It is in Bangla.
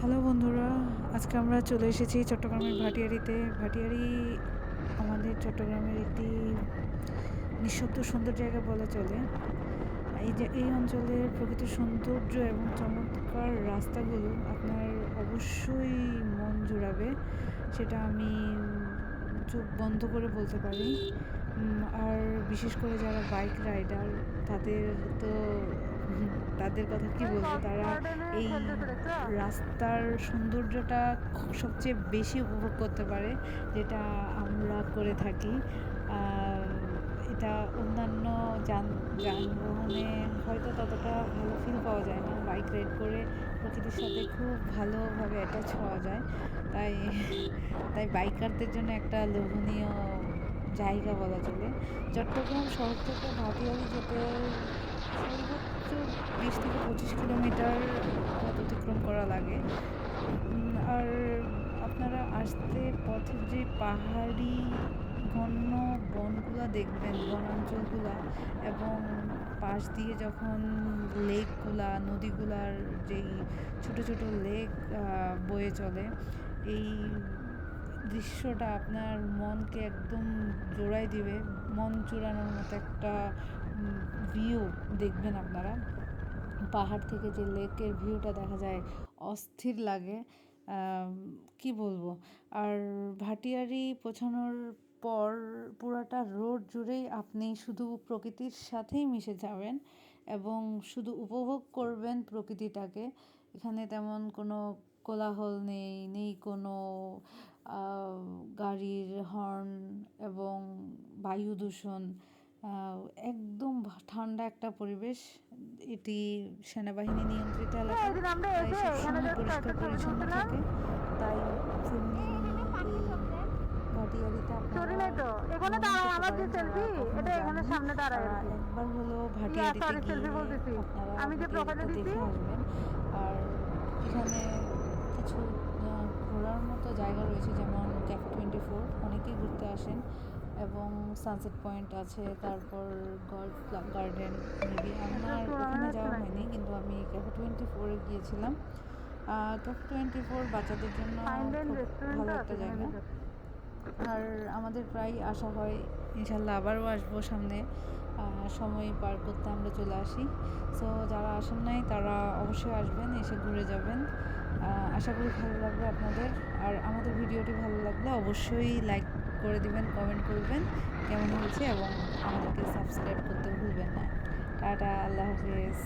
হ্যালো বন্ধুরা, আজকে আমরা চলে এসেছি চট্টগ্রামের ভাটিয়ারিতে। ভাটিয়ারি আমাদের চট্টগ্রামের একটি নিঃশব্দ সুন্দর জায়গা বলা চলে। এই অঞ্চলের প্রকৃতির সৌন্দর্য এবং চমৎকার রাস্তাগুলো আপনার অবশ্যই মন জুড়াবে, সেটা আমি চোখ বন্ধ করে বলতে পারি। আর বিশেষ করে যারা বাইক রাইডার, তাদের তো তাদের কথা কি বলবো, তারা এই রাস্তার সৌন্দর্যটা সবচেয়ে বেশি উপভোগ করতে পারে, যেটা আমরা করে থাকি। এটা অন্যান্য যানবাহনে হয়তো ততটা ভালো ফিল পাওয়া যায় না। বাইক রাইড করে প্রকৃতির সাথে খুব ভালোভাবে অ্যাটাচ হওয়া যায়। তাই তাই বাইকারদের জন্য একটা লোভনীয় জায়গা বলা চলে। চট্টগ্রাম শহর থেকে ভাটিয়ারি যেতে সর্বোচ্চ 20 থেকে 25 কিলোমিটার পথ অতিক্রম করা লাগে। আর আপনারা আসতে পথের যে পাহাড়ি ঘন বনগুলা দেখবেন, বনাঞ্চলগুলা, এবং পাশ দিয়ে যখন নদীগুলার যেই ছোট ছোট লেক বয়ে চলে, এই দৃশ্যটা আপনার মনকে একদম জোড়ায় দিবে। মন চুরানোর মতো একটা ভিউ দেখবেন আপনারা। পাহাড় থেকে যে লেকের ভিউটা দেখা যায়, অস্থির লাগে। কি বলবো। আর ভাটিয়ারি পৌঁছানোর পর পুরাটা রোড জুড়েই আপনি শুধু প্রকৃতির সাথেই মিশে যাবেন এবং শুধু উপভোগ করবেন প্রকৃতিটাকে। এখানে তেমন কোনো কোলাহল নেই কোনো গাড়ির হর্ন এবং বায়ু দূষণ। একদম ঠান্ডা একটা পরিবেশ। এটি সেনাবাহিনী নিয়ন্ত্রিত এলাকা, তাই সবসময় পরিষ্কার পরিচ্ছন্ন থাকে। তাই ফ্যামিলি নিয়ে এই ভাটিয়ারিতে আপনারা ভ্রমণ করতে পারেন। যারা কখনো যাননি, একবার হলো ভাটিয়ারিতে গিয়ে আপনারা ভাটিয়ারিটা দেখে আসবেন। আর এখানে কিছু ঘোরার মতো জায়গা রয়েছে, যেমন ক্যাফে 24, অনেকেই ঘুরতে আসেন, এবং সানসেট পয়েন্ট আছে, তারপর গল্ফ গার্ডেন। মেবি আমার ওখানে যাওয়া হয়নি, কিন্তু আমি ক্যাফে 24-এ গিয়েছিলাম। ক্যাফে 24 বাচ্চাদের জন্য খুব ভালো একটা জায়গা। আর আমাদের প্রায় আসা হয়, ইনশাল্লাহ আবারও আসবো সামনে। সময় পার করতে আমরা চলে আসি। সো যারা আসেন নাই তারা অবশ্যই আসবেন, এসে ঘুরে যাবেন। আশা করি ভালো লাগবে আপনাদের। আর আমাদের ভিডিওটি ভালো লাগলে অবশ্যই লাইক করে দিবেন, কমেন্ট করবেন কেমন হয়েছে, এবং আমাদেরকে সাবস্ক্রাইব করতে ভুলবেন না। টাটা, আল্লাহ হাফেজ।